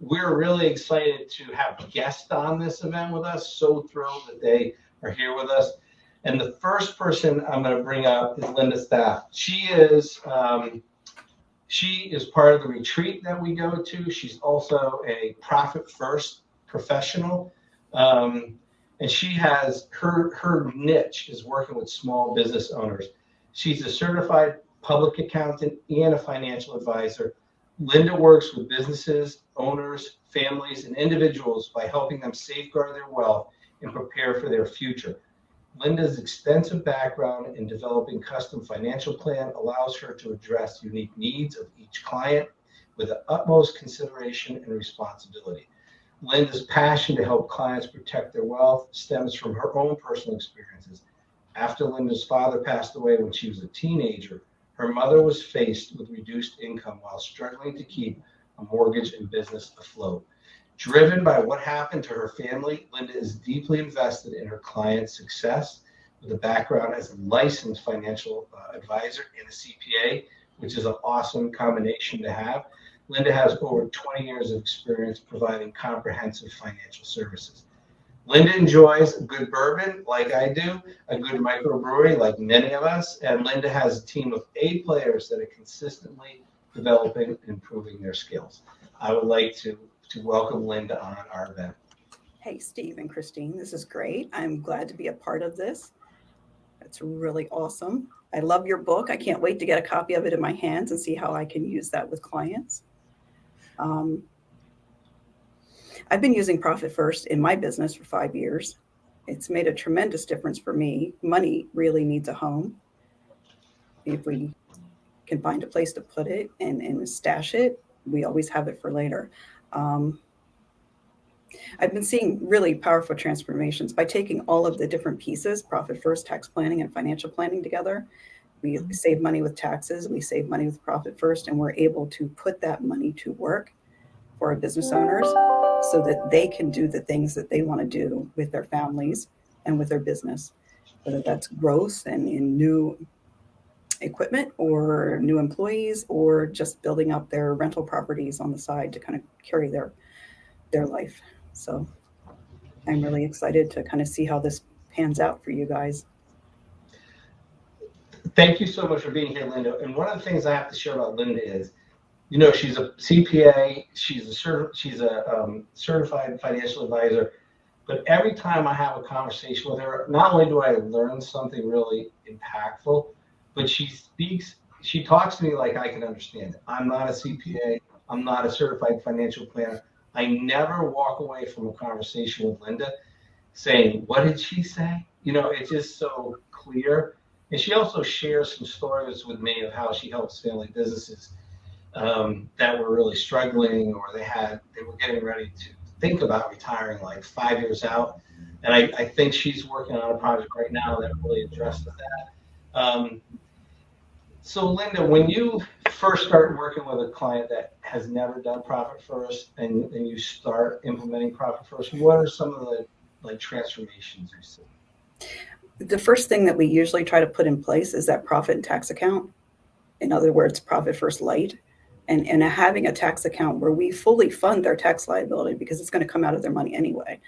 we're really excited to have guests on this event with us. So thrilled that they are here with us. And the first person I'm going to bring up is Linda Stapf. She is part of the retreat that we go to. She's also a Profit First professional. And she has her niche is working with small business owners. She's a certified public accountant and a financial advisor. Linda works with businesses, owners, families, and individuals by helping them safeguard their wealth and prepare for their future. Linda's extensive background in developing custom financial plan allows her to address unique needs of each client with the utmost consideration and responsibility. Linda's passion to help clients protect their wealth stems from her own personal experiences. After Linda's father passed away when she was a teenager, her mother was faced with reduced income while struggling to keep a mortgage and business afloat. Driven by what happened to her family, Linda is deeply invested in her clients' success with a background as a licensed financial advisor and a CPA, which is an awesome combination to have. Linda has over 20 years of experience providing comprehensive financial services. Linda enjoys a good bourbon like I do, a good microbrewery like many of us, and Linda has a team of 8 players that are consistently developing and improving their skills. I would like to welcome Linda on our event. Hey, Steve and Christine, this is great. I'm glad to be a part of this. That's really awesome. I love your book. I can't wait to get a copy of it in my hands and see how I can use that with clients. I've been using Profit First in my business for 5 years. It's made a tremendous difference for me. Money really needs a home. If we can find a place to put it and stash it, we always have it for later. I've been seeing really powerful transformations by taking all of the different pieces, Profit First, tax planning, and financial planning together. We save money with taxes, we save money with Profit First, and we're able to put that money to work for our business owners so that they can do the things that they want to do with their families and with their business, whether that's growth and in new equipment or new employees or just building up their rental properties on the side to kind of carry their life. So I'm really excited to kind of see how this pans out for you guys. Thank you so much for being here, Linda. And one of the things I have to share about Linda is, she's a CPA, she's a certified financial advisor, but every time I have a conversation with her, not only do I learn something really impactful, but she talks to me like I can understand it. I'm not a CPA, I'm not a certified financial planner. I never walk away from a conversation with Linda saying, what did she say? It's just so clear. And she also shares some stories with me of how she helps family businesses that were really struggling, or they were getting ready to think about retiring like 5 years out. And I think she's working on a project right now that really addresses that. So Linda, when you first start working with a client that has never done Profit First and you start implementing Profit First, what are some of the transformations you see? The first thing that we usually try to put in place is that profit and tax account. In other words, Profit First Lite. And having a tax account where we fully fund their tax liability because it's going to come out of their money anyway.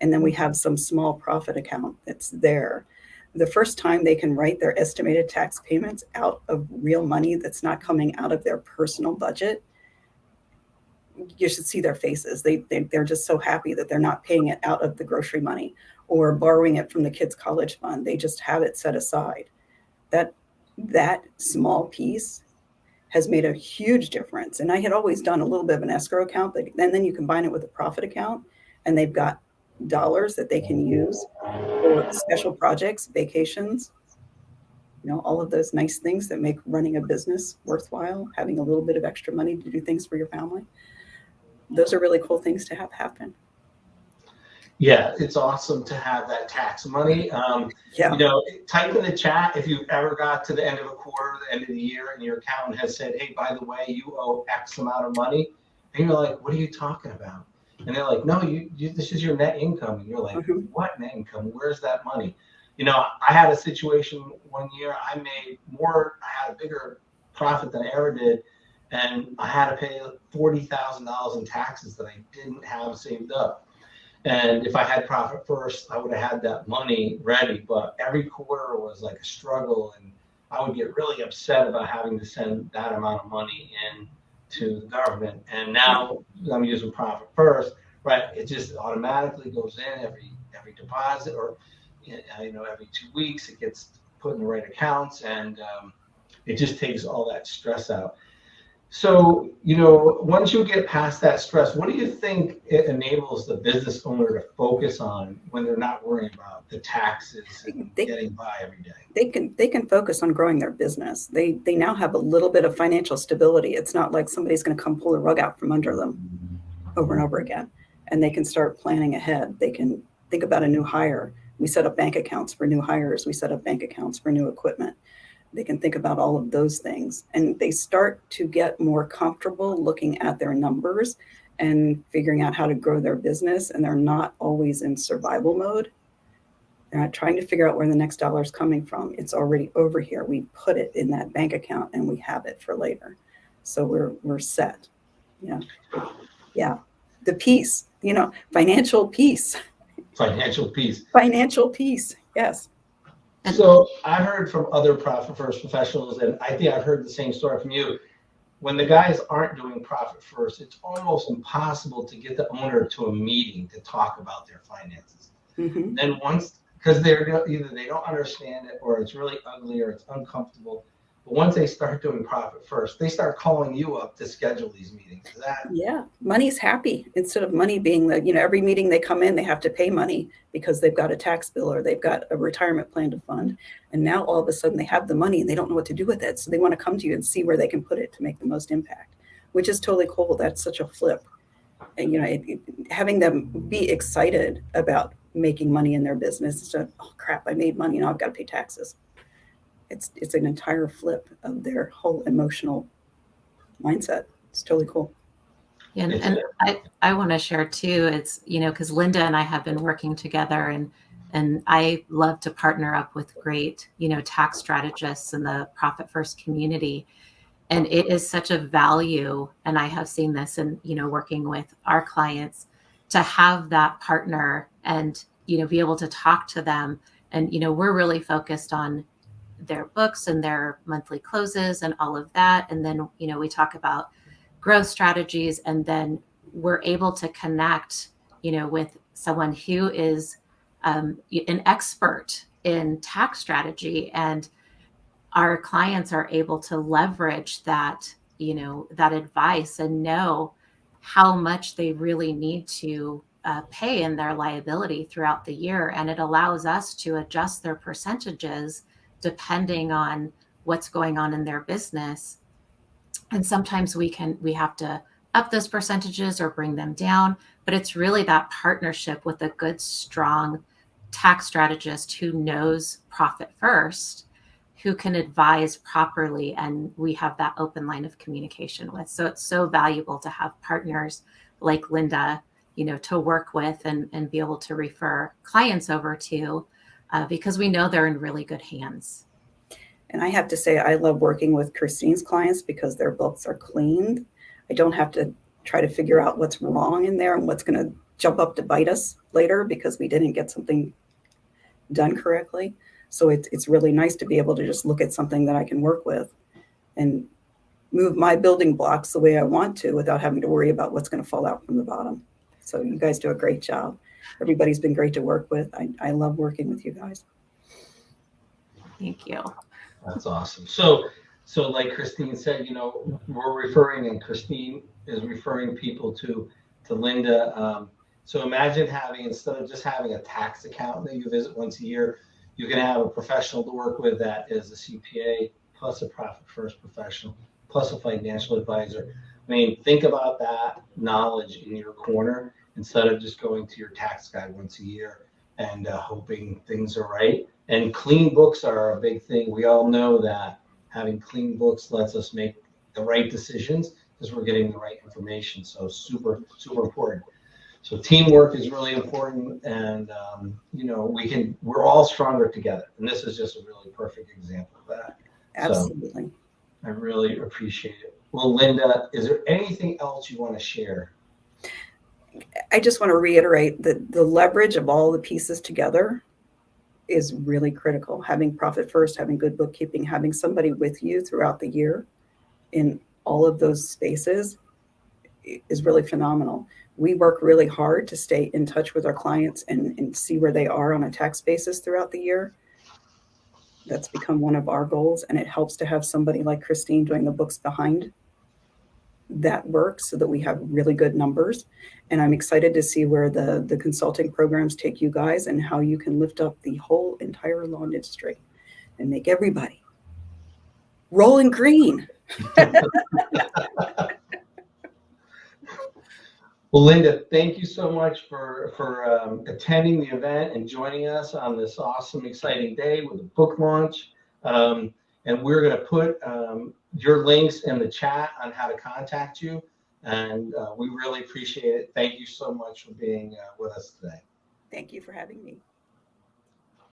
And then we have some small profit account that's there. The first time they can write their estimated tax payments out of real money that's not coming out of their personal budget, you should see their faces. They're just so happy that they're not paying it out of the grocery money or borrowing it from the kids' college fund. They just have it set aside. That small piece has made a huge difference. And I had always done a little bit of an escrow account, but then you combine it with a profit account and they've got dollars that they can use for special projects, vacations, all of those nice things that make running a business worthwhile, having a little bit of extra money to do things for your family. Those are really cool things to have happen. Yeah, it's awesome to have that tax money. Type in the chat if you've ever got to the end of a quarter, the end of the year, and your accountant has said, hey, by the way, you owe X amount of money. And you're like, what are you talking about? And they're like, no, this is your net income. And you're like, what net income? Where's that money? I had a situation one year, I had a bigger profit than I ever did. and I had to pay $40,000 in taxes that I didn't have saved up. And if I had Profit First, I would have had that money ready. But every quarter was like a struggle, and I would get really upset about having to send that amount of money in to the government. And now I'm using Profit First, right? It just automatically goes in every deposit, or every 2 weeks it gets put in the right accounts, and it just takes all that stress out. So, once you get past that stress, what do you think it enables the business owner to focus on when they're not worrying about the taxes and getting by every day? They can focus on growing their business. They now have a little bit of financial stability. It's not like somebody's going to come pull the rug out from under them over and over again. And they can start planning ahead. They can think about a new hire. We set up bank accounts for new hires. We set up bank accounts for new equipment. They can think about all of those things, and they start to get more comfortable looking at their numbers and figuring out how to grow their business. And they're not always in survival mode. They're not trying to figure out where the next dollar is coming from. It's already over here. We put it in that bank account and we have it for later. So we're set. Yeah. The peace, financial peace. Financial peace. Financial peace. Yes. So I heard from other Profit First professionals, and I think I've heard the same story from you. When the guys aren't doing Profit First, it's almost impossible to get the owner to a meeting to talk about their finances. Mm-hmm. Then because they're either they don't understand it, or it's really ugly, or it's uncomfortable. But once they start doing Profit First, they start calling you up to schedule these meetings. Yeah, money's happy. Instead of money being every meeting they come in, they have to pay money because they've got a tax bill or they've got a retirement plan to fund. And now all of a sudden they have the money and they don't know what to do with it. So they want to come to you and see where they can put it to make the most impact, which is totally cool. That's such a flip. And, having them be excited about making money in their business instead of, oh crap, I made money, now I've got to pay taxes. It's an entire flip of their whole emotional mindset. It's totally cool. Yeah, and I want to share too. It's because Linda and I have been working together, and I love to partner up with great tax strategists in the Profit First community, and it is such a value. And I have seen this in working with our clients to have that partner and be able to talk to them, and we're really focused on their books and their monthly closes and all of that. And then, we talk about growth strategies, and then we're able to connect, with someone who is an expert in tax strategy, and our clients are able to leverage that, that advice and know how much they really need to pay in their liability throughout the year. And it allows us to adjust their percentages depending on what's going on in their business. And sometimes we have to up those percentages or bring them down, but it's really that partnership with a good, strong tax strategist who knows Profit First, who can advise properly. And we have that open line of communication with. So it's so valuable to have partners like Linda, to work with and be able to refer clients over to, because we know they're in really good hands. And I have to say, I love working with Christine's clients because their books are cleaned. I don't have to try to figure out what's wrong in there and what's going to jump up to bite us later because we didn't get something done correctly. So it's really nice to be able to just look at something that I can work with and move my building blocks the way I want to without having to worry about what's going to fall out from the bottom. So you guys do a great job. Everybody's been great to work with. I love working with you guys. Thank you. That's awesome. So like Christine said, we're referring, and Christine is referring people to Linda. So imagine instead of just having a tax accountant that you visit once a year, you can have a professional to work with that is a CPA plus a Profit First professional plus a financial advisor. I mean, think about that knowledge in your corner instead of just going to your tax guy once a year and hoping things are right. And clean books are a big thing. We all know that having clean books lets us make the right decisions because we're getting the right information. So super, super important. So teamwork is really important, and we're all stronger together. And this is just a really perfect example of that. Absolutely. So I really appreciate it. Well, Linda, is there anything else you want to share? I just want to reiterate that the leverage of all the pieces together is really critical. Having profit first, having good bookkeeping, having somebody with you throughout the year in all of those spaces is really phenomenal. We work really hard to stay in touch with our clients and see where they are on a tax basis throughout the year. That's become one of our goals, and it helps to have somebody like Christine doing the books behind that work so that we have really good numbers. And I'm excited to see where the consulting programs take you guys and how you can lift up the whole entire law industry and make everybody rolling green. Well, Linda, thank you so much for attending the event and joining us on this awesome, exciting day with the book launch. And we're going to put your links in the chat on how to contact you. And we really appreciate it. Thank you so much for being with us today. Thank you for having me.